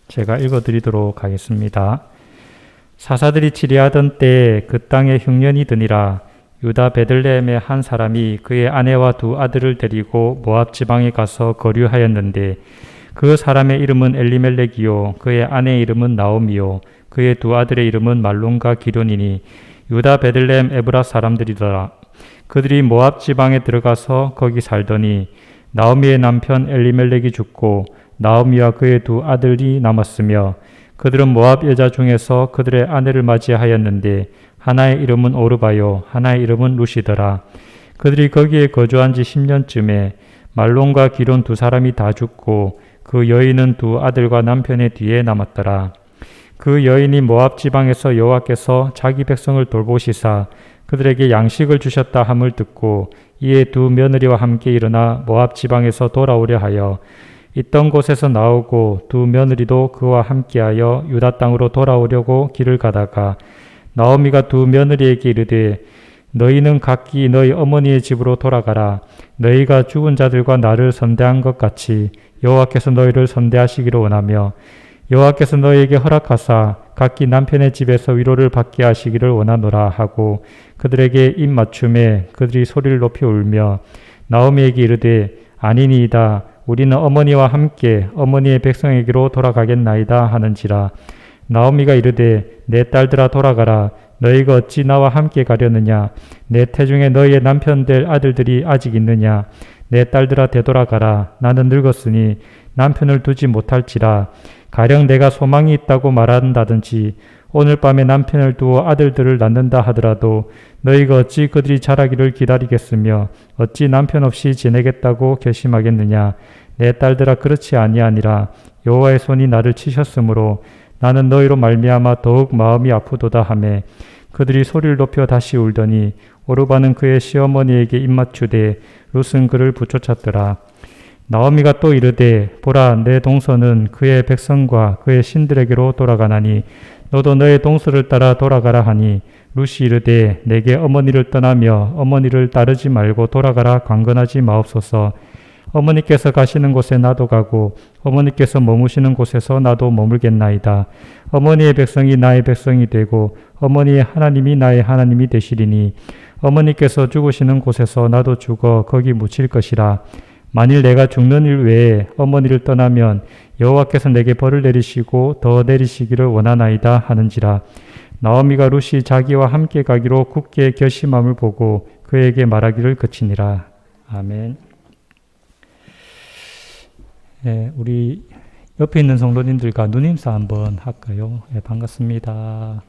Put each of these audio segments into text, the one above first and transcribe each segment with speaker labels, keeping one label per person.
Speaker 1: 제가 읽어드리도록 하겠습니다. 사사들이 치리하던 때에 그 땅에 흉년이 드니라. 유다 베들레헴의 한 사람이 그의 아내와 두 아들을 데리고 모압 지방에 가서 거류하였는데 그 사람의 이름은 엘리멜렉이요 그의 아내의 이름은 나오미요 그의 두 아들의 이름은 말론과 기론이니 유다 베들레헴 에브라 사람들이더라. 그들이 모압 지방에 들어가서 거기 살더니 나오미의 남편 엘리멜렉이 죽고 나오미와 그의 두 아들이 남았으며 그들은 모압 여자 중에서 그들의 아내를 맞이하였는데 하나의 이름은 오르바요 하나의 이름은 루시더라. 그들이 거기에 거주한 지 10년쯤에 말론과 기론 두 사람이 다 죽고 그 여인은 두 아들과 남편의 뒤에 남았더라. 그 여인이 모압 지방에서 여호와께서 자기 백성을 돌보시사 그들에게 양식을 주셨다 함을 듣고 이에 두 며느리와 함께 일어나 모압 지방에서 돌아오려 하여 있던 곳에서 나오고 두 며느리도 그와 함께하여 유다 땅으로 돌아오려고 길을 가다가 나오미가 두 며느리에게 이르되 너희는 각기 너희 어머니의 집으로 돌아가라. 너희가 죽은 자들과 나를 선대한 것 같이 여호와께서 너희를 선대하시기를 원하며 여호와께서 너희에게 허락하사 각기 남편의 집에서 위로를 받게 하시기를 원하노라 하고 그들에게 입맞춤에 그들이 소리를 높이 울며 나오미에게 이르되 아니니이다. 우리는 어머니와 함께 어머니의 백성에게로 돌아가겠나이다 하는지라. 나오미가 이르되 내 딸들아 돌아가라. 너희가 어찌 나와 함께 가려느냐. 내 태중에 너희의 남편 될 아들들이 아직 있느냐. 내 딸들아 되돌아가라. 나는 늙었으니 남편을 두지 못할지라. 가령 내가 소망이 있다고 말한다든지 오늘 밤에 남편을 두어 아들들을 낳는다 하더라도 너희가 어찌 그들이 자라기를 기다리겠으며 어찌 남편 없이 지내겠다고 결심하겠느냐. 내 딸들아 그렇지 아니하니라. 여호와의 손이 나를 치셨으므로 나는 너희로 말미암아 더욱 마음이 아프도다 하매 그들이 소리를 높여 다시 울더니 오르바는 그의 시어머니에게 입맞추되 룻은 그를 부쫓았더라. 나오미가 또 이르되 보라 내 동서는 그의 백성과 그의 신들에게로 돌아가나니 너도 너의 동서를 따라 돌아가라 하니 룻이 이르되 내게 어머니를 떠나며 어머니를 따르지 말고 돌아가라 강건하지 마옵소서. 어머니께서 가시는 곳에 나도 가고 어머니께서 머무시는 곳에서 나도 머물겠나이다. 어머니의 백성이 나의 백성이 되고 어머니의 하나님이 나의 하나님이 되시리니 어머니께서 죽으시는 곳에서 나도 죽어 거기 묻힐 것이라. 만일 내가 죽는 일 외에 어머니를 떠나면 여호와께서 내게 벌을 내리시고 더 내리시기를 원하나이다 하는지라. 나오미가 룻이 자기와 함께 가기로 굳게 결심함을 보고 그에게 말하기를 그치니라. 아멘. 네, 우리 옆에 있는 성도님들과 누님사 한번 할까요? 네, 반갑습니다.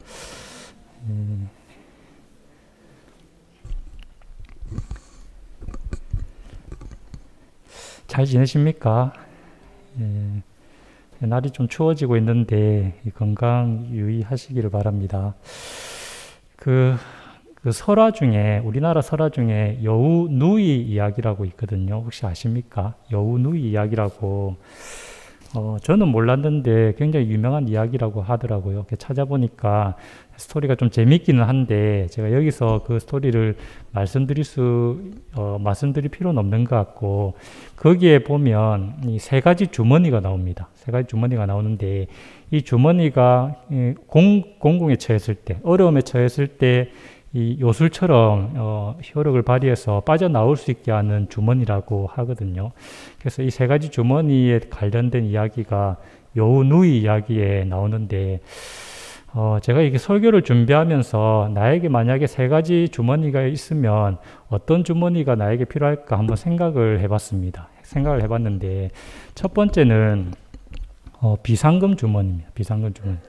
Speaker 1: 잘 지내십니까? 날이 좀 추워지고 있는데 건강 유의하시기를 바랍니다. 그 설화 중에 우리나라 설화 중에 여우 누이 이야기라고 있거든요. 혹시 아십니까? 여우 누이 이야기라고 저는 몰랐는데 굉장히 유명한 이야기라고 하더라고요. 이렇게 찾아보니까 스토리가 좀 재밌기는 한데 제가 여기서 그 스토리를 말씀드릴 필요는 없는 것 같고 거기에 보면 이 세 가지 주머니가 나옵니다. 세 가지 주머니가 나오는데 이 주머니가 공공에 처했을 때 어려움에 처했을 때 이 요술처럼 효력을 발휘해서 빠져나올 수 있게 하는 주머니라고 하거든요. 그래서 이 세 가지 주머니에 관련된 이야기가 여우 누이 이야기에 나오는데 제가 이게 설교를 준비하면서 나에게 만약에 세 가지 주머니가 있으면 어떤 주머니가 나에게 필요할까 한번 생각을 해봤습니다. 생각을 해봤는데 첫 번째는 비상금 주머니입니다. 비상금 주머니.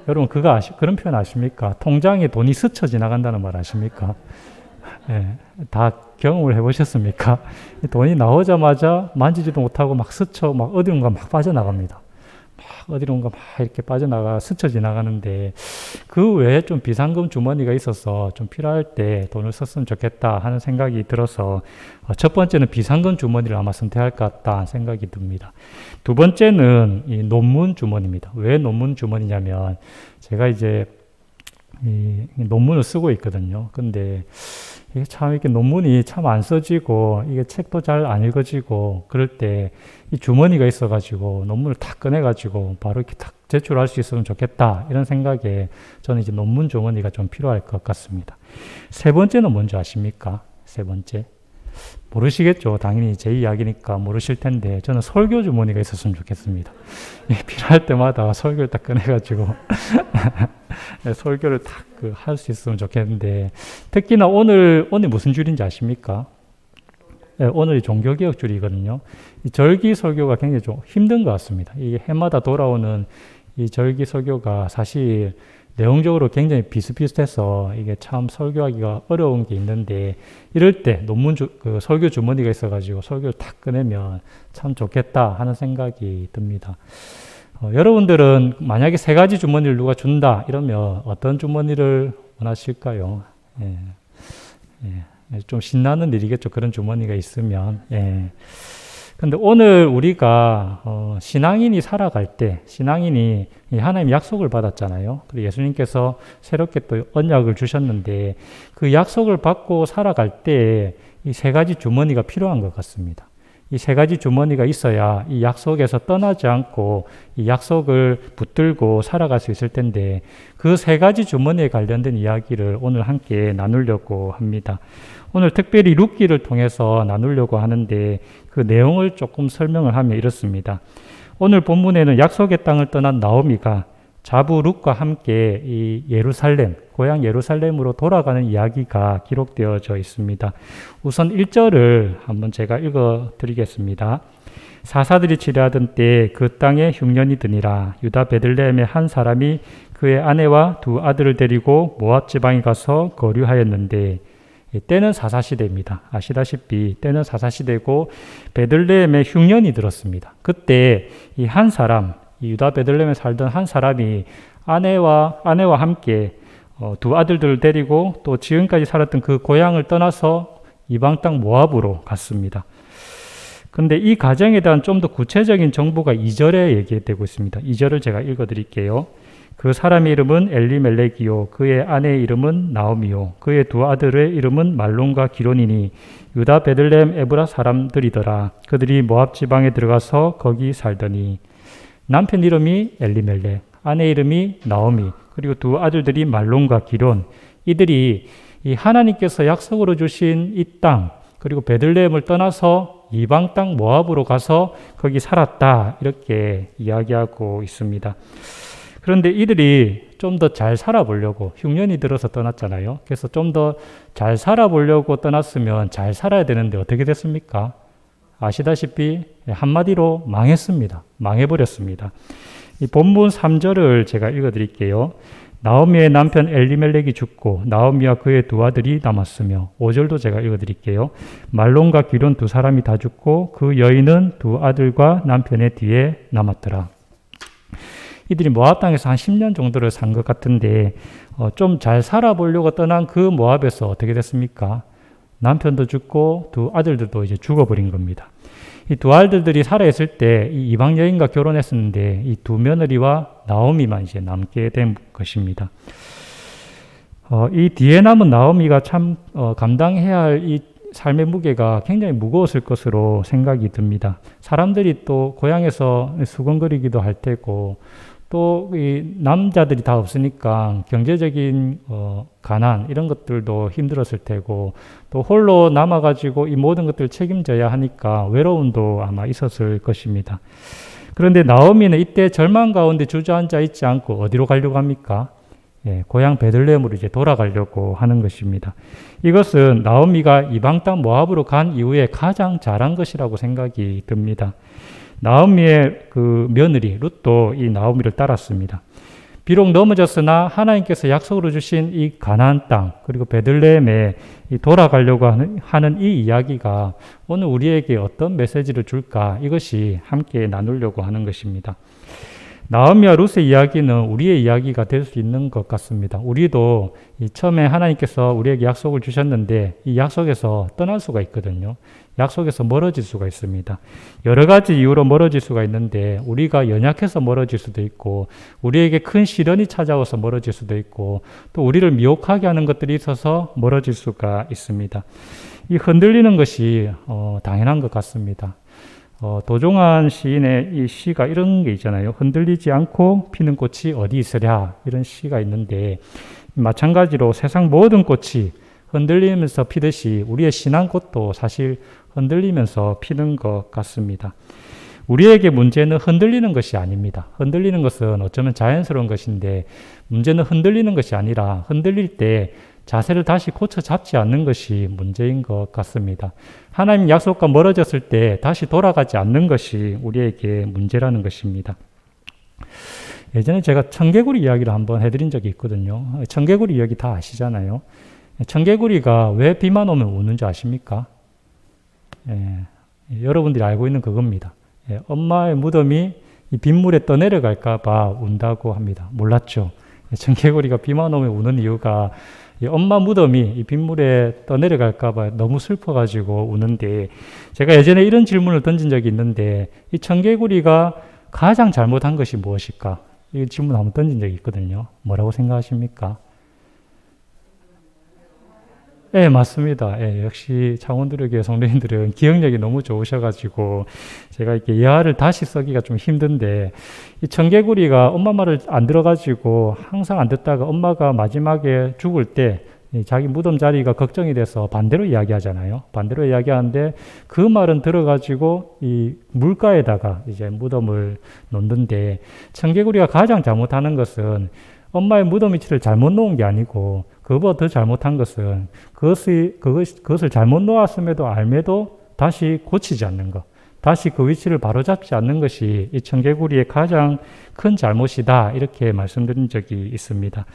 Speaker 1: 여러분 그런 표현 아십니까? 통장에 돈이 스쳐 지나간다는 말 아십니까? 네, 다 경험을 해보셨습니까? 돈이 나오자마자 만지지도 못하고 막 스쳐 막 어디론가 막 빠져나갑니다. 어디론가 막 이렇게 빠져나가 스쳐 지나가는데 그 외에 좀 비상금 주머니가 있어서 좀 필요할 때 돈을 썼으면 좋겠다 하는 생각이 들어서 첫 번째는 비상금 주머니를 아마 선택할 것 같다 생각이 듭니다. 두 번째는 이 논문 주머니입니다. 왜 논문 주머니냐면 제가 이제 이 논문을 쓰고 있거든요. 근데 이게 참 이렇게 논문이 참 안 써지고 이게 책도 잘 안 읽어지고 그럴 때 이 주머니가 있어가지고 논문을 탁 꺼내가지고 바로 이렇게 탁 제출할 수 있으면 좋겠다 이런 생각에 저는 이제 논문 주머니가 좀 필요할 것 같습니다. 세 번째는 뭔지 아십니까? 세 번째. 모르시겠죠. 당연히 제 이야기니까 모르실 텐데 저는 설교 주머니가 있었으면 좋겠습니다. 필요할 때마다 설교를 딱 꺼내가지고 설교를 딱 할 수 있으면 좋겠는데 특히나 오늘 무슨 줄인지 아십니까? 네, 오늘이 종교개혁 줄이거든요. 이 절기 설교가 굉장히 좀 힘든 것 같습니다. 이 해마다 돌아오는 이 절기 설교가 사실 내용적으로 굉장히 비슷비슷해서 이게 참 설교하기가 어려운 게 있는데 이럴 때 설교 주머니가 있어가지고 설교를 탁 꺼내면 참 좋겠다 하는 생각이 듭니다. 여러분들은 만약에 세 가지 주머니를 누가 준다 이러면 어떤 주머니를 원하실까요? 좀 신나는 일이겠죠. 그런 주머니가 있으면. 근데 오늘 우리가 신앙인이 살아갈 때 신앙인이 하나님 약속을 받았잖아요. 그리고 예수님께서 새롭게 또 언약을 주셨는데 그 약속을 받고 살아갈 때 이 세 가지 주머니가 필요한 것 같습니다. 이 세 가지 주머니가 있어야 이 약속에서 떠나지 않고 이 약속을 붙들고 살아갈 수 있을 텐데 그 세 가지 주머니에 관련된 이야기를 오늘 함께 나누려고 합니다. 오늘 특별히 룻기를 통해서 나누려고 하는데 그 내용을 조금 설명을 하면 이렇습니다. 오늘 본문에는 약속의 땅을 떠난 나오미가 자부 룻과 함께 이 예루살렘, 고향 예루살렘으로 돌아가는 이야기가 기록되어져 있습니다. 우선 1절을 한번 제가 읽어 드리겠습니다. 사사들이 치려하던 때 그 땅에 흉년이 드니라. 유다 베들레헴의 한 사람이 그의 아내와 두 아들을 데리고 모압 지방에 가서 거류하였는데 때는 사사시대입니다. 아시다시피 때는 사사시대고 베들레헴에 흉년이 들었습니다. 그때 이 한 사람, 이 유다 베들레헴에 살던 한 사람이 아내와 함께 두 아들들을 데리고 또 지금까지 살았던 그 고향을 떠나서 이방 땅 모압으로 갔습니다. 근데 이 가정에 대한 좀 더 구체적인 정보가 2절에 얘기되고 있습니다. 2절을 제가 읽어 드릴게요. 그 사람의 이름은 엘리멜렉이요 그의 아내의 이름은 나오미요 그의 두 아들의 이름은 말론과 기론이니 유다 베들레헴 에브라 사람들이더라. 그들이 모압 지방에 들어가서 거기 살더니 남편 이름이 엘리멜렉, 아내 이름이 나오미, 그리고 두 아들들이 말론과 기론. 이들이 이 하나님께서 약속으로 주신 이 땅, 그리고 베들레헴을 떠나서 이방 땅 모압으로 가서 거기 살았다. 이렇게 이야기하고 있습니다. 그런데 이들이 좀 더 잘 살아보려고 흉년이 들어서 떠났잖아요. 그래서 좀 더 잘 살아보려고 떠났으면 잘 살아야 되는데 어떻게 됐습니까? 아시다시피 한마디로 망했습니다. 망해버렸습니다. 이 본문 3절을 제가 읽어드릴게요. 나오미의 남편 엘리멜렉이 죽고 나오미와 그의 두 아들이 남았으며 5절도 제가 읽어드릴게요. 말론과 기론 두 사람이 다 죽고 그 여인은 두 아들과 남편의 뒤에 남았더라. 이들이 모압 땅에서 한 10년 정도를 산 것 같은데 좀 잘 살아보려고 떠난 그 모압에서 어떻게 됐습니까? 남편도 죽고 두 아들들도 이제 죽어버린 겁니다. 이 두 아들들이 살아있을 때 이 이방 여인과 결혼했었는데 이 두 며느리와 나오미만 이제 남게 된 것입니다. 이 뒤에 남은 나오미가 참 감당해야 할 이 삶의 무게가 굉장히 무거웠을 것으로 생각이 듭니다. 사람들이 또 고향에서 수건거리기도 할 테고 또 이 남자들이 다 없으니까 경제적인 가난 이런 것들도 힘들었을 테고 또 홀로 남아가지고 이 모든 것들을 책임져야 하니까 외로움도 아마 있었을 것입니다. 그런데 나오미는 이때 절망 가운데 주저앉아 있지 않고 어디로 가려고 합니까? 고향 베들레헴으로 이제 돌아가려고 하는 것입니다. 이것은 나오미가 이방 땅 모압으로 간 이후에 가장 잘한 것이라고 생각이 듭니다. 나오미의 그 며느리 룻도 이 나오미를 따랐습니다. 비록 넘어졌으나 하나님께서 약속으로 주신 이 가나안 땅 그리고 베들레헴에 돌아가려고 하는 이 이야기가 오늘 우리에게 어떤 메시지를 줄까 이것이 함께 나누려고 하는 것입니다. 나오미와 룻의 이야기는 우리의 이야기가 될 수 있는 것 같습니다. 우리도 처음에 하나님께서 우리에게 약속을 주셨는데 이 약속에서 떠날 수가 있거든요. 약속에서 멀어질 수가 있습니다. 여러 가지 이유로 멀어질 수가 있는데 우리가 연약해서 멀어질 수도 있고 우리에게 큰 시련이 찾아와서 멀어질 수도 있고 또 우리를 미혹하게 하는 것들이 있어서 멀어질 수가 있습니다. 이 흔들리는 것이 당연한 것 같습니다. 도종환 시인의 이 시가 이런 게 있잖아요. 흔들리지 않고 피는 꽃이 어디 있으랴, 이런 시가 있는데 마찬가지로 세상 모든 꽃이 흔들리면서 피듯이 우리의 신앙꽃도 사실 흔들리면서 피는 것 같습니다. 우리에게 문제는 흔들리는 것이 아닙니다. 흔들리는 것은 어쩌면 자연스러운 것인데 문제는 흔들리는 것이 아니라 흔들릴 때 자세를 다시 고쳐 잡지 않는 것이 문제인 것 같습니다. 하나님 약속과 멀어졌을 때 다시 돌아가지 않는 것이 우리에게 문제라는 것입니다. 예전에 제가 청개구리 이야기를 한번 해드린 적이 있거든요. 청개구리 이야기 다 아시잖아요. 청개구리가 왜 비만 오면 우는지 아십니까? 여러분들이 알고 있는 그겁니다. 엄마의 무덤이 이 빗물에 떠내려갈까 봐 운다고 합니다. 몰랐죠? 청개구리가 비만 오면 우는 이유가 이 엄마 무덤이 이 빗물에 떠내려갈까 봐 너무 슬퍼가지고 우는데, 제가 예전에 이런 질문을 던진 적이 있는데 이 청개구리가 가장 잘못한 것이 무엇일까? 이 질문 한번 던진 적이 있거든요. 뭐라고 생각하십니까? 네, 맞습니다. 역시 창원두려교회 성도님들은 기억력이 너무 좋으셔가지고 제가 이렇게 예화를 다시 쓰기가 좀 힘든데, 이 청개구리가 엄마 말을 안 들어가지고 항상 안 듣다가 엄마가 마지막에 죽을 때 자기 무덤 자리가 걱정이 돼서 반대로 이야기하잖아요. 반대로 이야기하는데 그 말은 들어가지고 이 물가에다가 이제 무덤을 놓는데, 청개구리가 가장 잘못하는 것은 엄마의 무덤 위치를 잘못 놓은 게 아니고 그것보다 더 잘못한 것은 그것을 잘못 놓았음에도 알매도 다시 고치지 않는 것, 다시 그 위치를 바로잡지 않는 것이 이 청개구리의 가장 큰 잘못이다, 이렇게 말씀드린 적이 있습니다.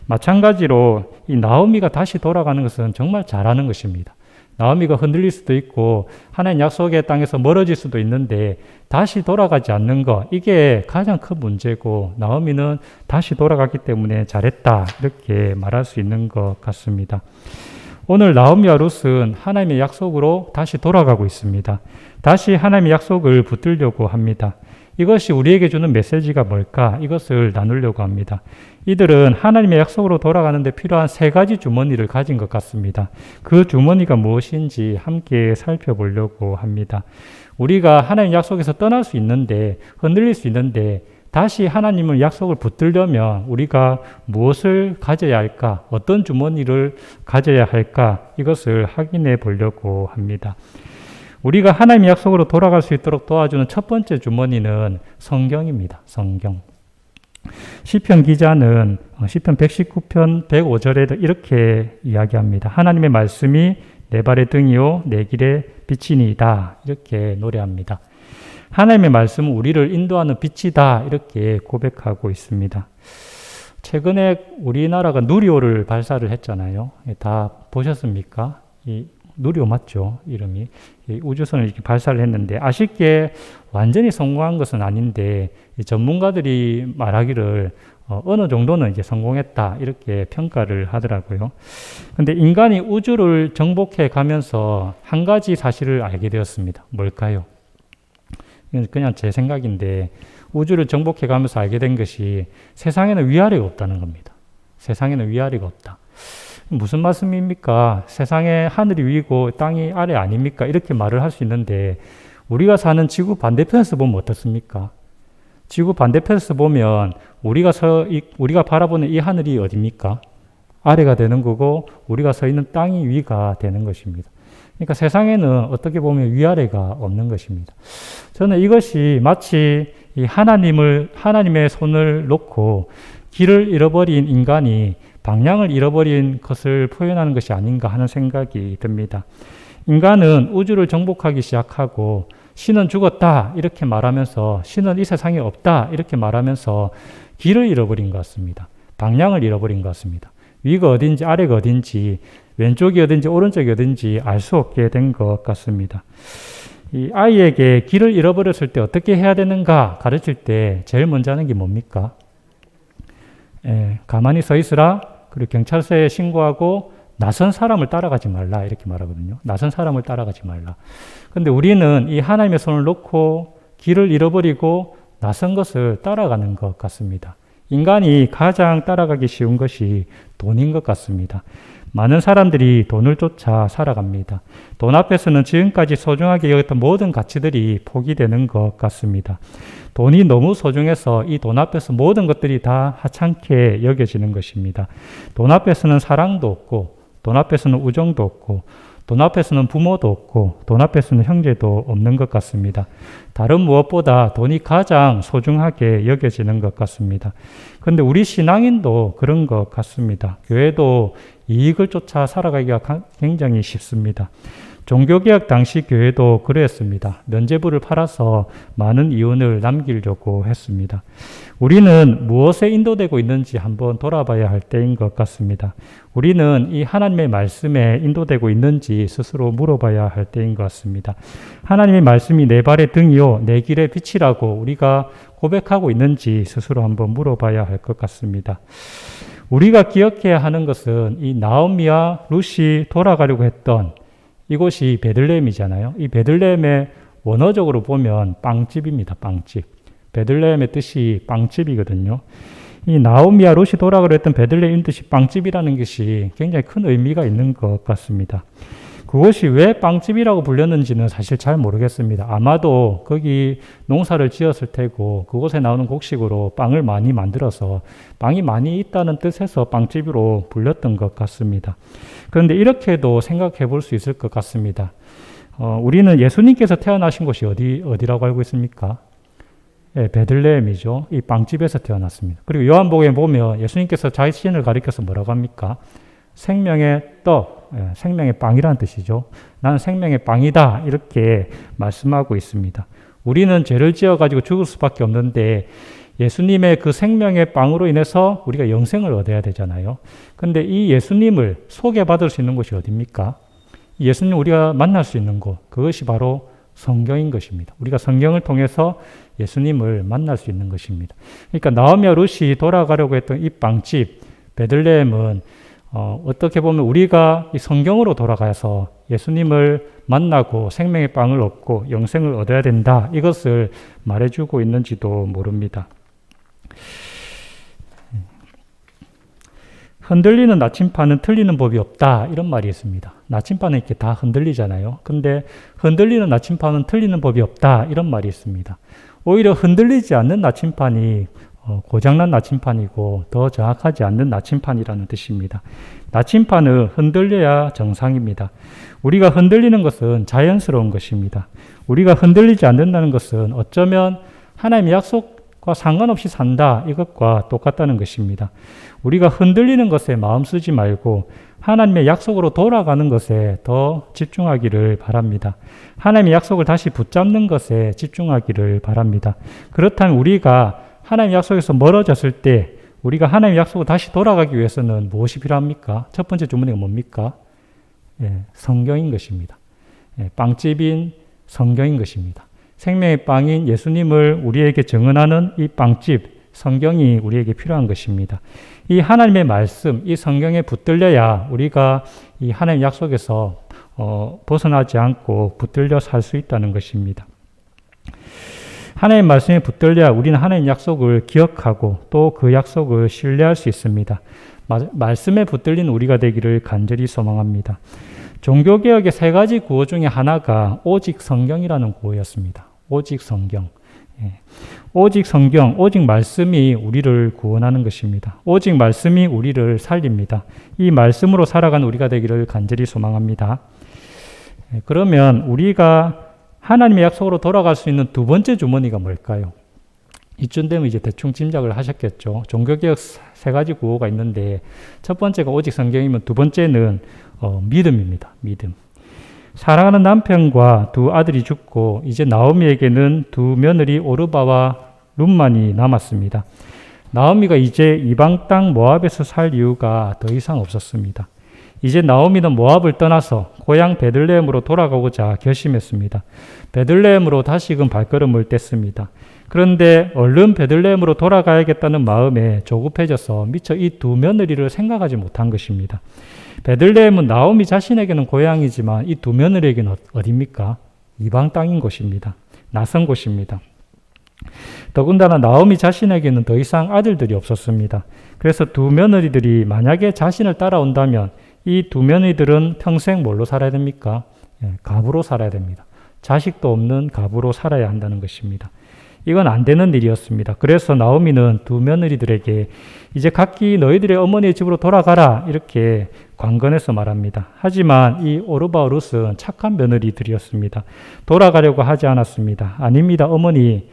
Speaker 1: 마찬가지로 이 나오미가 다시 돌아가는 것은 정말 잘하는 것입니다. 나오미가 흔들릴 수도 있고 하나님 약속의 땅에서 멀어질 수도 있는데 다시 돌아가지 않는 것, 이게 가장 큰 문제고 나오미는 다시 돌아갔기 때문에 잘했다, 이렇게 말할 수 있는 것 같습니다. 오늘 나오미와 룻은 하나님의 약속으로 다시 돌아가고 있습니다. 다시 하나님의 약속을 붙들려고 합니다. 이것이 우리에게 주는 메시지가 뭘까? 이것을 나누려고 합니다. 이들은 하나님의 약속으로 돌아가는데 필요한 세 가지 주머니를 가진 것 같습니다. 그 주머니가 무엇인지 함께 살펴보려고 합니다. 우리가 하나님 약속에서 떠날 수 있는데, 흔들릴 수 있는데 다시 하나님의 약속을 붙들려면 우리가 무엇을 가져야 할까? 어떤 주머니를 가져야 할까? 이것을 확인해 보려고 합니다. 우리가 하나님의 약속으로 돌아갈 수 있도록 도와주는 첫 번째 주머니는 성경입니다. 성경. 시편 기자는 시편 119편 105절에 이렇게 이야기합니다. 하나님의 말씀이 내 발의 등이요 내 길의 빛이니이다, 이렇게 노래합니다. 하나님의 말씀은 우리를 인도하는 빛이다, 이렇게 고백하고 있습니다. 최근에 우리나라가 누리호를 발사를 했잖아요. 다 보셨습니까? 이 누리호 맞죠? 이름이. 우주선을 이렇게 발사를 했는데 아쉽게 완전히 성공한 것은 아닌데 전문가들이 말하기를 어느 정도는 이제 성공했다, 이렇게 평가를 하더라고요. 근데 인간이 우주를 정복해 가면서 한 가지 사실을 알게 되었습니다. 뭘까요? 그냥 제 생각인데 우주를 정복해 가면서 알게 된 것이 세상에는 위아래가 없다는 겁니다. 세상에는 위아래가 없다. 무슨 말씀입니까? 세상에 하늘이 위고 땅이 아래 아닙니까? 이렇게 말을 할 수 있는데 우리가 사는 지구 반대편에서 보면 어떻습니까? 지구 반대편에서 보면 우리가 바라보는 이 하늘이 어디입니까? 아래가 되는 거고 우리가 서 있는 땅이 위가 되는 것입니다. 그러니까 세상에는 어떻게 보면 위아래가 없는 것입니다. 저는 이것이 마치 이 하나님의 손을 놓고 길을 잃어버린 인간이 방향을 잃어버린 것을 표현하는 것이 아닌가 하는 생각이 듭니다. 인간은 우주를 정복하기 시작하고 신은 죽었다, 이렇게 말하면서 신은 이 세상에 없다, 이렇게 말하면서 길을 잃어버린 것 같습니다. 방향을 잃어버린 것 같습니다. 위가 어딘지 아래가 어딘지 왼쪽이 어딘지 오른쪽이 어딘지 알 수 없게 된 것 같습니다. 이 아이에게 길을 잃어버렸을 때 어떻게 해야 되는가 가르칠 때 제일 먼저 하는 게 뭡니까? 가만히 서 있으라. 그리고 경찰서에 신고하고 낯선 사람을 따라가지 말라 이렇게 말하거든요. 낯선 사람을 따라가지 말라. 근데 우리는 이 하나님의 손을 놓고 길을 잃어버리고 낯선 것을 따라가는 것 같습니다. 인간이 가장 따라가기 쉬운 것이 돈인 것 같습니다. 많은 사람들이 돈을 쫓아 살아갑니다. 돈 앞에서는 지금까지 소중하게 여겼던 모든 가치들이 포기되는 것 같습니다. 돈이 너무 소중해서 이 돈 앞에서 모든 것들이 다 하찮게 여겨지는 것입니다. 돈 앞에서는 사랑도 없고, 돈 앞에서는 우정도 없고, 돈 앞에서는 부모도 없고, 돈 앞에서는 형제도 없는 것 같습니다. 다른 무엇보다 돈이 가장 소중하게 여겨지는 것 같습니다. 그런데 우리 신앙인도 그런 것 같습니다. 교회도 이익을 쫓아 살아가기가 굉장히 쉽습니다. 종교개혁 당시 교회도 그랬습니다. 면죄부를 팔아서 많은 이윤을 남기려고 했습니다. 우리는 무엇에 인도되고 있는지 한번 돌아봐야 할 때인 것 같습니다. 우리는 이 하나님의 말씀에 인도되고 있는지 스스로 물어봐야 할 때인 것 같습니다. 하나님의 말씀이 내 발의 등이요 내 길의 빛이라고 우리가 고백하고 있는지 스스로 한번 물어봐야 할 것 같습니다. 우리가 기억해야 하는 것은 이 나오미와 룻이 돌아가려고 했던 이곳이 베들레헴이잖아요. 이 베들레헴의 원어적으로 보면 빵집입니다. 빵집. 베들레헴의 뜻이 빵집이거든요. 이 나오미와 룻이 돌아가려 했던 베들레헴 뜻이 빵집이라는 것이 굉장히 큰 의미가 있는 것 같습니다. 그것이 왜 빵집이라고 불렸는지는 사실 잘 모르겠습니다. 아마도 거기 농사를 지었을 테고 그곳에 나오는 곡식으로 빵을 많이 만들어서 빵이 많이 있다는 뜻에서 빵집으로 불렸던 것 같습니다. 그런데 이렇게도 생각해 볼 수 있을 것 같습니다. 우리는 예수님께서 태어나신 곳이 어디라고 알고 있습니까? 베들레헴이죠. 이 빵집에서 태어났습니다. 그리고 요한복음에 보면 예수님께서 자신을 가리켜서 뭐라고 합니까? 생명의 떡, 생명의 빵이라는 뜻이죠. 나는 생명의 빵이다 이렇게 말씀하고 있습니다. 우리는 죄를 지어가지고 죽을 수밖에 없는데 예수님의 그 생명의 빵으로 인해서 우리가 영생을 얻어야 되잖아요. 근데 이 예수님을 소개받을 수 있는 곳이 어디입니까? 예수님 우리가 만날 수 있는 곳, 그것이 바로 성경인 것입니다. 우리가 성경을 통해서 예수님을 만날 수 있는 것입니다. 그러니까 나오미와 룻이 돌아가려고 했던 이 빵집 베들레헴은 어떻게 보면 우리가 이 성경으로 돌아가서 예수님을 만나고 생명의 빵을 얻고 영생을 얻어야 된다. 이것을 말해주고 있는지도 모릅니다. 흔들리는 나침판은 틀리는 법이 없다. 이런 말이 있습니다. 나침판은 이렇게 다 흔들리잖아요. 근데 흔들리는 나침판은 틀리는 법이 없다. 이런 말이 있습니다. 오히려 흔들리지 않는 나침판이 고장난 나침판이고 더 정확하지 않는 나침판이라는 뜻입니다. 나침판은 흔들려야 정상입니다. 우리가 흔들리는 것은 자연스러운 것입니다. 우리가 흔들리지 않는다는 것은 어쩌면 하나님의 약속과 상관없이 산다 이것과 똑같다는 것입니다. 우리가 흔들리는 것에 마음 쓰지 말고 하나님의 약속으로 돌아가는 것에 더 집중하기를 바랍니다. 하나님의 약속을 다시 붙잡는 것에 집중하기를 바랍니다. 그렇다면 우리가 하나님의 약속에서 멀어졌을 때 우리가 하나님의 약속으로 다시 돌아가기 위해서는 무엇이 필요합니까? 첫 번째 주문이 뭡니까? 성경인 것입니다. 빵집인 성경인 것입니다. 생명의 빵인 예수님을 우리에게 증언하는 이 빵집, 성경이 우리에게 필요한 것입니다. 이 하나님의 말씀, 이 성경에 붙들려야 우리가 이 하나님의 약속에서 벗어나지 않고 붙들려 살 수 있다는 것입니다. 하나님의 말씀에 붙들려야 우리는 하나님의 약속을 기억하고 또 그 약속을 신뢰할 수 있습니다. 말씀에 붙들린 우리가 되기를 간절히 소망합니다. 종교개혁의 세 가지 구호 중에 하나가 오직 성경이라는 구호였습니다. 오직 성경. 오직 성경, 오직 말씀이 우리를 구원하는 것입니다. 오직 말씀이 우리를 살립니다. 이 말씀으로 살아가는 우리가 되기를 간절히 소망합니다. 그러면 우리가 하나님의 약속으로 돌아갈 수 있는 두 번째 주머니가 뭘까요? 이쯤 되면 이제 대충 짐작을 하셨겠죠. 종교개혁 세 가지 구호가 있는데 첫 번째가 오직 성경이면 두 번째는 믿음입니다. 믿음. 사랑하는 남편과 두 아들이 죽고 이제 나오미에게는 두 며느리 오르바와 룻만이 남았습니다. 나오미가 이제 이방 땅 모압에서 살 이유가 더 이상 없었습니다. 이제 나오미는 모압을 떠나서 고향 베들레헴으로 돌아가고자 결심했습니다. 베들레헴으로 다시금 발걸음을 뗐습니다. 그런데 얼른 베들레헴으로 돌아가야겠다는 마음에 조급해져서 미처 이 두 며느리를 생각하지 못한 것입니다. 베들레헴은 나오미 자신에게는 고향이지만 이 두 며느리에게는 어디입니까? 이방 땅인 곳입니다. 낯선 곳입니다. 더군다나 나오미 자신에게는 더 이상 아들들이 없었습니다. 그래서 두 며느리들이 만약에 자신을 따라온다면 이 두 며느리들은 평생 뭘로 살아야 됩니까? 갑으로 살아야 됩니다. 자식도 없는 갑으로 살아야 한다는 것입니다. 이건 안 되는 일이었습니다. 그래서 나오미는 두 며느리들에게 이제 각기 너희들의 어머니의 집으로 돌아가라 이렇게 관건해서 말합니다. 하지만 이 오르바와 룻은 착한 며느리들이었습니다. 돌아가려고 하지 않았습니다. 아닙니다. 어머니,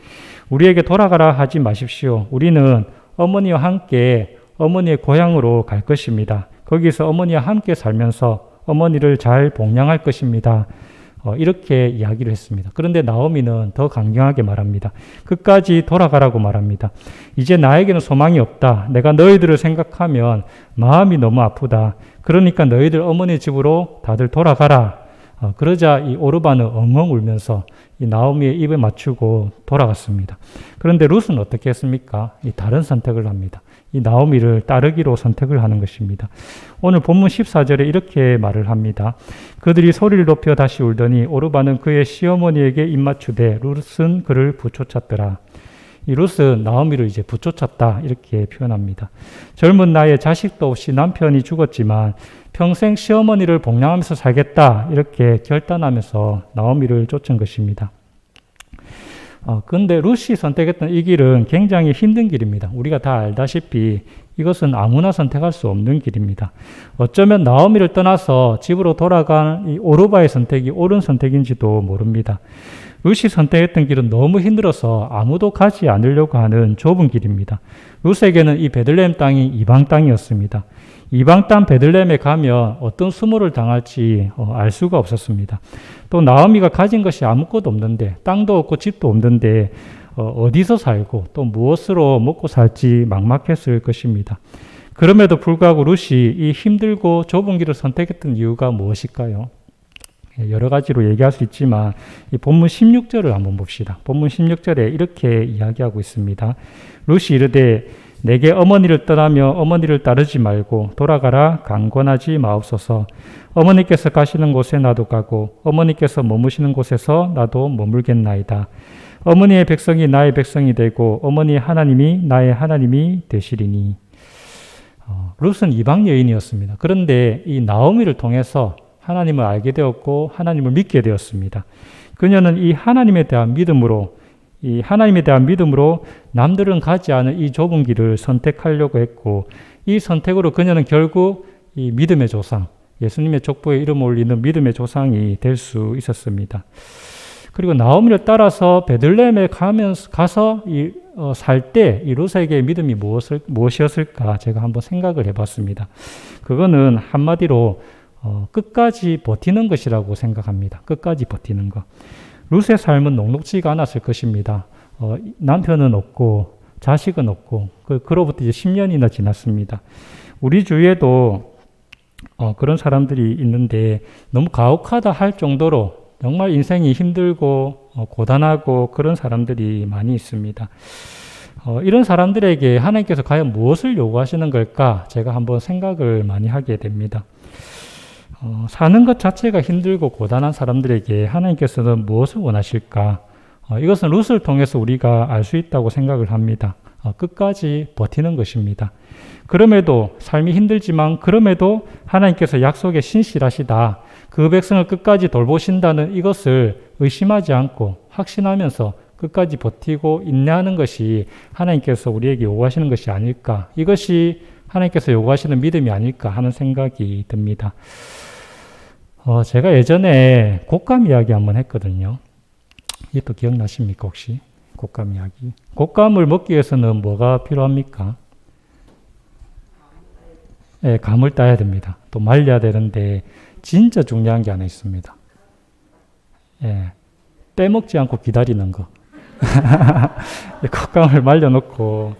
Speaker 1: 우리에게 돌아가라 하지 마십시오. 우리는 어머니와 함께 어머니의 고향으로 갈 것입니다. 거기서 어머니와 함께 살면서 어머니를 잘 복양할 것입니다. 이렇게 이야기를 했습니다. 그런데 나오미는 더 강경하게 말합니다. 끝까지 돌아가라고 말합니다. 이제 나에게는 소망이 없다. 내가 너희들을 생각하면 마음이 너무 아프다. 그러니까 너희들 어머니 집으로 다들 돌아가라. 그러자 이 오르바는 엉엉 울면서 이 나오미의 입에 맞추고 돌아갔습니다. 그런데 룻은 어떻게 했습니까? 이 다른 선택을 합니다. 이 나오미를 따르기로 선택을 하는 것입니다. 오늘 본문 14절에 이렇게 말을 합니다. 그들이 소리를 높여 다시 울더니 오르바는 그의 시어머니에게 입맞추되 룻은 그를 부쫓았더라. 이 룻은 나오미를 이제 부쫓았다 이렇게 표현합니다. 젊은 나이에 자식도 없이 남편이 죽었지만 평생 시어머니를 복양하면서 살겠다 이렇게 결단하면서 나오미를 쫓은 것입니다. 근데 룻이 선택했던 이 길은 굉장히 힘든 길입니다. 우리가 다 알다시피 이것은 아무나 선택할 수 없는 길입니다. 어쩌면 나오미를 떠나서 집으로 돌아간 이 오르바의 선택이 옳은 선택인지도 모릅니다. 룻이 선택했던 길은 너무 힘들어서 아무도 가지 않으려고 하는 좁은 길입니다. 룻에게는 이 베들레헴 땅이 이방 땅이었습니다. 이방 땅 베들레헴에 가면 어떤 수모를 당할지 알 수가 없었습니다. 또 나오미가 가진 것이 아무것도 없는데, 땅도 없고 집도 없는데 어디서 살고 또 무엇으로 먹고 살지 막막했을 것입니다. 그럼에도 불구하고 룻이 이 힘들고 좁은 길을 선택했던 이유가 무엇일까요? 여러 가지로 얘기할 수 있지만 이 본문 16절을 한번 봅시다. 본문 16절에 이렇게 이야기하고 있습니다. 룻이 이르되 내게 어머니를 떠나며 어머니를 따르지 말고 돌아가라 강권하지 마옵소서. 어머니께서 가시는 곳에 나도 가고 어머니께서 머무시는 곳에서 나도 머물겠나이다. 어머니의 백성이 나의 백성이 되고 어머니의 하나님이 나의 하나님이 되시리니. 룻은 이방 여인이었습니다. 그런데 이 나오미를 통해서 하나님을 알게 되었고 하나님을 믿게 되었습니다. 그녀는 이 하나님에 대한 믿음으로 남들은 가지 않은 이 좁은 길을 선택하려고 했고, 이 선택으로 그녀는 결국 이 믿음의 조상, 예수님의 족보에 이름 올리는 믿음의 조상이 될 수 있었습니다. 그리고 나오미를 따라서 베들레헴에 가서 살 때 이 룻에게 믿음이 무엇이었을까 제가 한번 생각을 해봤습니다. 그거는 한마디로 끝까지 버티는 것이라고 생각합니다. 끝까지 버티는 것. 룻의 삶은 녹록지가 않았을 것입니다. 남편은 없고 자식은 없고 그로부터 이제 10년이나 지났습니다. 우리 주위에도 그런 사람들이 있는데 너무 가혹하다 할 정도로 정말 인생이 힘들고 고단하고 그런 사람들이 많이 있습니다. 이런 사람들에게 하나님께서 과연 무엇을 요구하시는 걸까 제가 한번 생각을 많이 하게 됩니다. 사는 것 자체가 힘들고 고단한 사람들에게 하나님께서는 무엇을 원하실까? 이것은 룻을 통해서 우리가 알 수 있다고 생각을 합니다. 끝까지 버티는 것입니다. 그럼에도 삶이 힘들지만 그럼에도 하나님께서 약속에 신실하시다. 그 백성을 끝까지 돌보신다는 이것을 의심하지 않고 확신하면서 끝까지 버티고 인내하는 것이 하나님께서 우리에게 요구하시는 것이 아닐까. 이것이 하나님께서 요구하시는 믿음이 아닐까 하는 생각이 듭니다. 제가 예전에 곶감 이야기 한번 했거든요. 이것도 기억나십니까 혹시? 곶감 이야기. 곶감을 먹기 위해서는 뭐가 필요합니까? 네, 감을 따야 됩니다. 또 말려야 되는데 진짜 중요한 게 하나 있습니다. 네, 빼먹지 않고 기다리는 거. 곶감을 말려놓고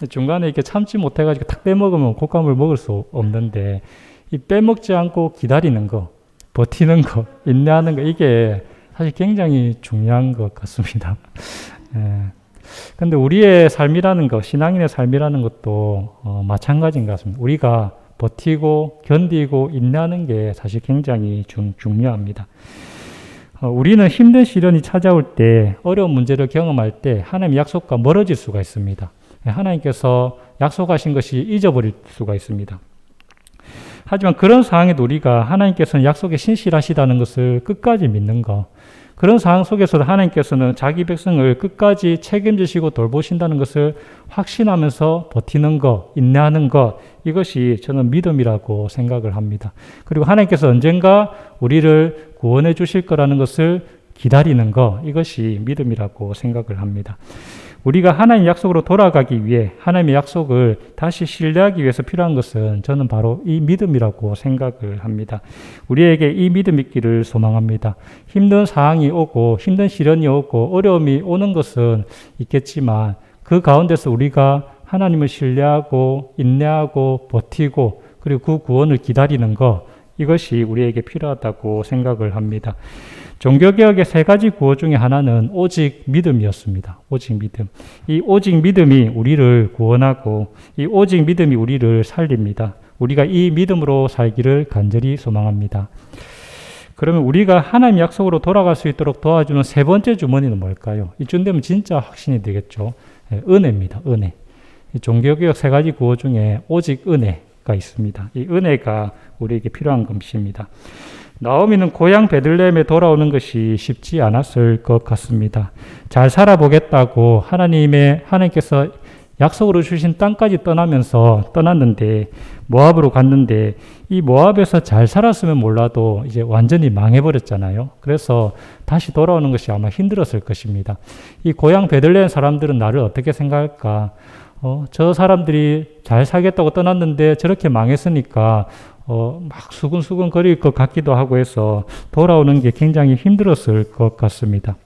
Speaker 1: 중간에 이렇게 참지 못해가지고 탁 빼먹으면 곶감을 먹을 수 없는데 이 빼먹지 않고 기다리는 거, 버티는 거, 인내하는 거, 이게 사실 굉장히 중요한 것 같습니다. 근데 우리의 삶이라는 것, 신앙인의 삶이라는 것도 마찬가지인 것 같습니다. 우리가 버티고 견디고 인내하는 게 사실 굉장히 중요합니다. 우리는 힘든 시련이 찾아올 때, 어려운 문제를 경험할 때 하나님의 약속과 멀어질 수가 있습니다. 하나님께서 약속하신 것이 잊어버릴 수가 있습니다. 하지만 그런 상황에도 우리가 하나님께서는 약속에 신실하시다는 것을 끝까지 믿는 것, 그런 상황 속에서도 하나님께서는 자기 백성을 끝까지 책임지시고 돌보신다는 것을 확신하면서 버티는 것, 인내하는 것, 이것이 저는 믿음이라고 생각을 합니다. 그리고 하나님께서 언젠가 우리를 구원해 주실 거라는 것을 기다리는 것, 이것이 믿음이라고 생각을 합니다. 우리가 하나님의 약속으로 돌아가기 위해 하나님의 약속을 다시 신뢰하기 위해서 필요한 것은 저는 바로 이 믿음이라고 생각을 합니다. 우리에게 이 믿음 있기를 소망합니다. 힘든 상황이 오고 힘든 시련이 오고 어려움이 오는 것은 있겠지만 그 가운데서 우리가 하나님을 신뢰하고 인내하고 버티고 그리고 그 구원을 기다리는 것, 이것이 우리에게 필요하다고 생각을 합니다. 종교개혁의 세 가지 구호 중에 하나는 오직 믿음이었습니다. 오직 믿음. 이 오직 믿음이 우리를 구원하고 이 오직 믿음이 우리를 살립니다. 우리가 이 믿음으로 살기를 간절히 소망합니다. 그러면 우리가 하나님의 약속으로 돌아갈 수 있도록 도와주는 세 번째 주머니는 뭘까요? 이쯤 되면 진짜 확신이 되겠죠. 은혜입니다. 은혜. 종교개혁 세 가지 구호 중에 오직 은혜가 있습니다. 이 은혜가 우리에게 필요한 것입니다. 나오미는 고향 베들레헴에 돌아오는 것이 쉽지 않았을 것 같습니다. 잘 살아보겠다고 하나님께서 약속으로 주신 땅까지 떠났는데 모압으로 갔는데 이 모압에서 잘 살았으면 몰라도 이제 완전히 망해버렸잖아요. 그래서 다시 돌아오는 것이 아마 힘들었을 것입니다. 이 고향 베들레헴 사람들은 나를 어떻게 생각할까? 저 사람들이 잘 살겠다고 떠났는데 저렇게 망했으니까 막 수근수근 거릴 것 같기도 하고 해서 돌아오는 게 굉장히 힘들었을 것 같습니다.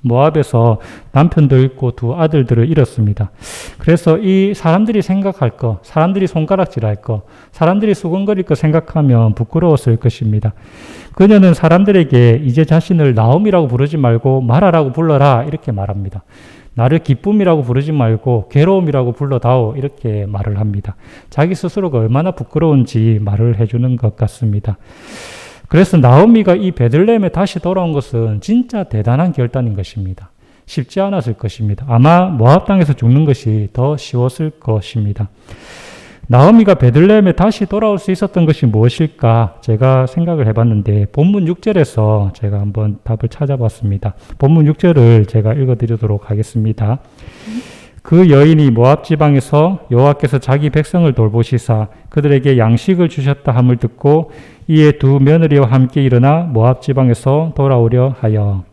Speaker 1: 모압에서 남편도 잃고 두 아들들을 잃었습니다. 그래서 이 사람들이 생각할 것, 사람들이 손가락질할 것, 사람들이 수근거릴 것 생각하면 부끄러웠을 것입니다. 그녀는 사람들에게 이제 자신을 나옴이라고 부르지 말고 마라라고 불러라 이렇게 말합니다. 나를 기쁨이라고 부르지 말고 괴로움이라고 불러다오 이렇게 말을 합니다. 자기 스스로가 얼마나 부끄러운지 말을 해주는 것 같습니다. 그래서 나오미가 이 베들레헴에 다시 돌아온 것은 진짜 대단한 결단인 것입니다. 쉽지 않았을 것입니다. 아마 모압 땅에서 죽는 것이 더 쉬웠을 것입니다. 나오미가 베들레헴에 다시 돌아올 수 있었던 것이 무엇일까 제가 생각을 해봤는데 본문 6절에서 제가 한번 답을 찾아봤습니다. 본문 6절을 제가 읽어드리도록 하겠습니다. 그 여인이 모압 지방에서 여호와께서 자기 백성을 돌보시사 그들에게 양식을 주셨다 함을 듣고 이에 두 며느리와 함께 일어나 모압 지방에서 돌아오려 하여.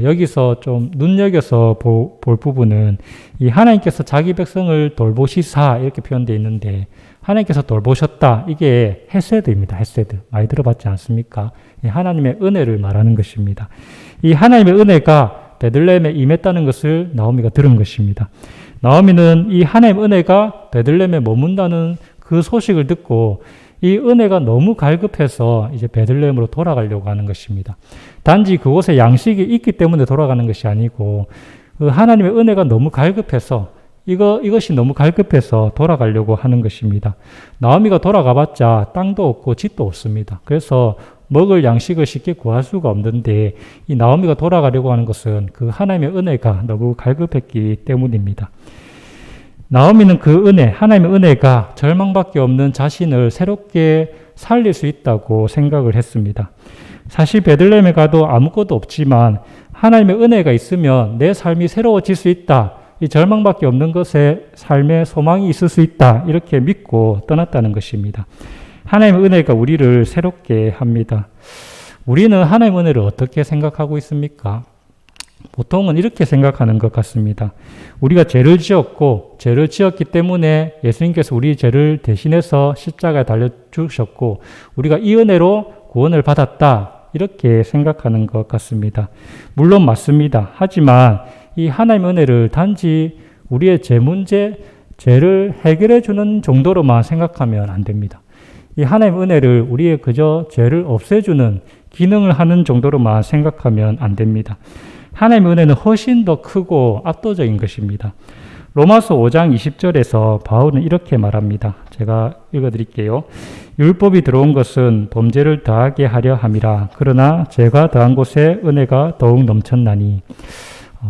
Speaker 1: 여기서 좀 눈여겨서 볼 부분은 이 하나님께서 자기 백성을 돌보시사 이렇게 표현되어 있는데 하나님께서 돌보셨다. 이게 헤세드입니다. 헤세드. 많이 들어봤지 않습니까? 하나님의 은혜를 말하는 것입니다. 이 하나님의 은혜가 베들레헴에 임했다는 것을 나오미가 들은 것입니다. 나오미는 이 하나님의 은혜가 베들레헴에 머문다는 그 소식을 듣고 이 은혜가 너무 갈급해서 이제 베들레헴으로 돌아가려고 하는 것입니다. 단지 그곳에 양식이 있기 때문에 돌아가는 것이 아니고 그 하나님의 은혜가 너무 갈급해서 이것이 너무 갈급해서 돌아가려고 하는 것입니다. 나오미가 돌아가봤자 땅도 없고 집도 없습니다. 그래서 먹을 양식을 쉽게 구할 수가 없는데 이 나오미가 돌아가려고 하는 것은 그 하나님의 은혜가 너무 갈급했기 때문입니다. 나오미는 그 은혜, 하나님의 은혜가 절망밖에 없는 자신을 새롭게 살릴 수 있다고 생각을 했습니다. 사실 베들레헴에 가도 아무것도 없지만 하나님의 은혜가 있으면 내 삶이 새로워질 수 있다. 이 절망밖에 없는 것에 삶에 소망이 있을 수 있다. 이렇게 믿고 떠났다는 것입니다. 하나님의 은혜가 우리를 새롭게 합니다. 우리는 하나님의 은혜를 어떻게 생각하고 있습니까? 보통은 이렇게 생각하는 것 같습니다. 우리가 죄를 지었기 때문에 예수님께서 우리 죄를 대신해서 십자가에 달려 죽으셨고 우리가 이 은혜로 구원을 받았다. 이렇게 생각하는 것 같습니다. 물론 맞습니다. 하지만 이 하나님의 은혜를 단지 우리의 죄 문제, 죄를 해결해 주는 정도로만 생각하면 안 됩니다. 이 하나님의 은혜를 우리의 그저 죄를 없애주는 기능을 하는 정도로만 생각하면 안 됩니다. 하나님의 은혜는 훨씬 더 크고 압도적인 것입니다. 로마서 5장 20절에서 바울은 이렇게 말합니다. 제가 읽어드릴게요. 율법이 들어온 것은 범죄를 더하게 하려 함이라. 그러나 죄가 더한 곳에 은혜가 더욱 넘쳤나니.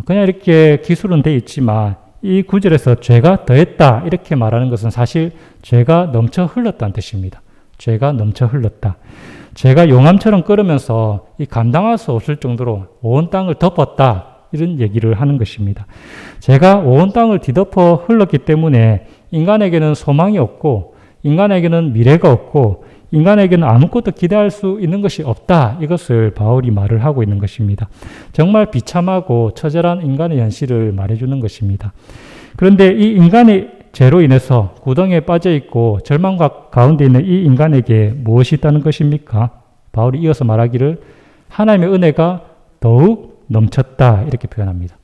Speaker 1: 그냥 이렇게 기술은 돼 있지만 이 구절에서 죄가 더했다 이렇게 말하는 것은 사실 죄가 넘쳐 흘렀다는 뜻입니다. 죄가 넘쳐 흘렀다. 죄가 용암처럼 끓으면서 이 감당할 수 없을 정도로 온 땅을 덮었다. 이런 얘기를 하는 것입니다. 죄가 온 땅을 뒤덮어 흘렀기 때문에 인간에게는 소망이 없고 인간에게는 미래가 없고 인간에게는 아무것도 기대할 수 있는 것이 없다. 이것을 바울이 말을 하고 있는 것입니다. 정말 비참하고 처절한 인간의 현실을 말해주는 것입니다. 그런데 이 인간의 죄로 인해서 구덩이에 빠져 있고 절망 가운데 있는 이 인간에게 무엇이 있다는 것입니까? 바울이 이어서 말하기를 하나님의 은혜가 더욱 넘쳤다 이렇게 표현합니다.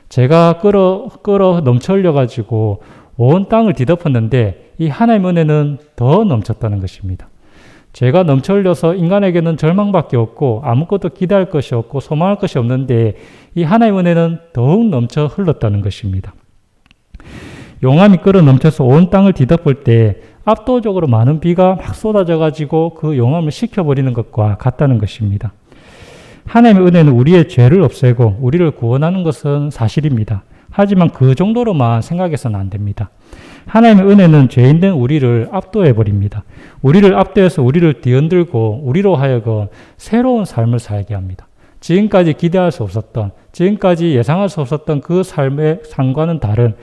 Speaker 1: 제가 끌어 넘쳐 흘려가지고 온 땅을 뒤덮었는데 이 하나님의 은혜는 더 넘쳤다는 것입니다. 죄가 넘쳐 흘려서 인간에게는 절망밖에 없고 아무것도 기대할 것이 없고 소망할 것이 없는데 이 하나님의 은혜는 더욱 넘쳐 흘렀다는 것입니다. 용암이 끓어 넘쳐서 온 땅을 뒤덮을 때 압도적으로 많은 비가 막 쏟아져가지고 그 용암을 식혀버리는 것과 같다는 것입니다. 하나님의 은혜는 우리의 죄를 없애고 우리를 구원하는 것은 사실입니다. 하지만 그 정도로만 생각해서는 안 됩니다. 하나님의 은혜는 죄인된 우리를 압도해버립니다. 우리를 압도해서 우리를 뒤흔들고 우리로 하여금 새로운 삶을 살게 합니다. 지금까지 기대할 수 없었던, 지금까지 예상할 수 없었던 그 삶의 삶과는 다른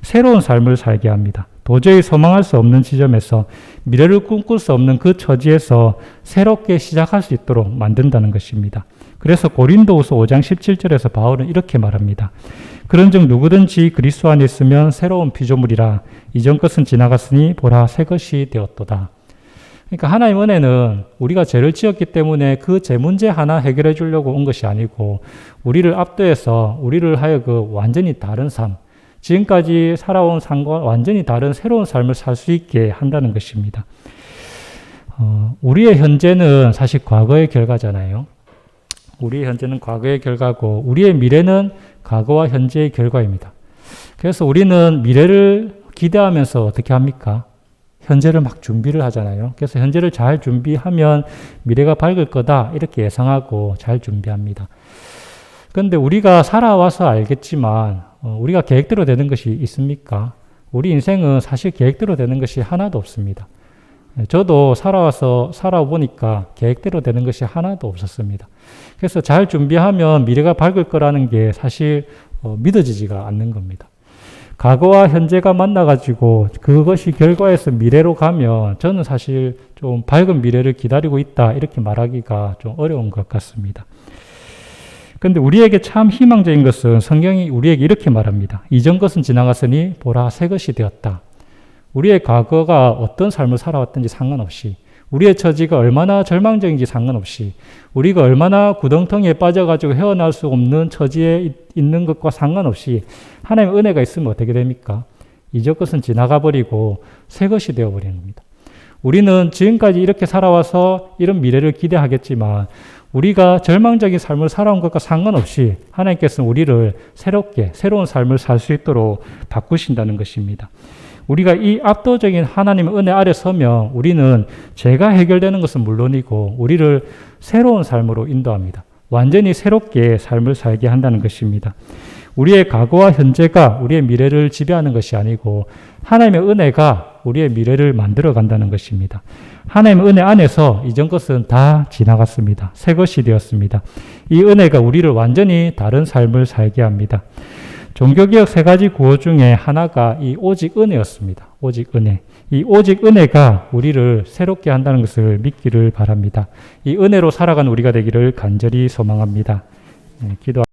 Speaker 1: 새로운 삶을 살게 합니다. 도저히 소망할 수 없는 지점에서 미래를 꿈꿀 수 없는 그 처지에서 새롭게 시작할 수 있도록 만든다는 것입니다. 그래서 고린도후서 5장 17절에서 바울은 이렇게 말합니다. 그런즉 누구든지 그리스도 안에 있으면 새로운 피조물이라 이전 것은 지나갔으니 보라 새 것이 되었도다. 그러니까 하나님 은혜는 우리가 죄를 지었기 때문에 그 죄 문제 하나 해결해 주려고 온 것이 아니고 우리를 압도해서 우리를 하여금 완전히 다른 삶, 지금까지 살아온 삶과 완전히 다른 새로운 삶을 살 수 있게 한다는 것입니다. 우리의 현재는 사실 과거의 결과잖아요. 우리의 현재는 과거의 결과고 우리의 미래는 과거와 현재의 결과입니다. 그래서 우리는 미래를 기대하면서 어떻게 합니까? 현재를 막 준비를 하잖아요. 그래서 현재를 잘 준비하면 미래가 밝을 거다 이렇게 예상하고 잘 준비합니다. 그런데 우리가 살아와서 알겠지만 우리가 계획대로 되는 것이 있습니까? 우리 인생은 사실 계획대로 되는 것이 하나도 없습니다. 저도 살아보니까 계획대로 되는 것이 하나도 없었습니다. 그래서 잘 준비하면 미래가 밝을 거라는 게 사실 믿어지지가 않는 겁니다. 과거와 현재가 만나가지고 그것이 결과에서 미래로 가면 저는 사실 좀 밝은 미래를 기다리고 있다 이렇게 말하기가 좀 어려운 것 같습니다. 그런데 우리에게 참 희망적인 것은 성경이 우리에게 이렇게 말합니다. 이전 것은 지나갔으니 보라 새 것이 되었다. 우리의 과거가 어떤 삶을 살아왔든지 상관없이 우리의 처지가 얼마나 절망적인지 상관없이 우리가 얼마나 구덩텅이에 빠져가지고 헤어날 수 없는 처지에 있는 것과 상관없이 하나님의 은혜가 있으면 어떻게 됩니까? 이전 것은 지나가 버리고 새 것이 되어버리는 겁니다. 우리는 지금까지 이렇게 살아와서 이런 미래를 기대하겠지만 우리가 절망적인 삶을 살아온 것과 상관없이 하나님께서는 우리를 새로운 삶을 살 수 있도록 바꾸신다는 것입니다. 우리가 이 압도적인 하나님의 은혜 아래 서면 우리는 죄가 해결되는 것은 물론이고 우리를 새로운 삶으로 인도합니다. 완전히 새롭게 삶을 살게 한다는 것입니다. 우리의 과거와 현재가 우리의 미래를 지배하는 것이 아니고 하나님의 은혜가 우리의 미래를 만들어 간다는 것입니다. 하나님의 은혜 안에서 이전 것은 다 지나갔습니다. 새 것이 되었습니다. 이 은혜가 우리를 완전히 다른 삶을 살게 합니다. 종교개혁 세 가지 구호 중에 하나가 이 오직 은혜였습니다. 오직 은혜. 이 오직 은혜가 우리를 새롭게 한다는 것을 믿기를 바랍니다. 이 은혜로 살아가는 우리가 되기를 간절히 소망합니다. 기도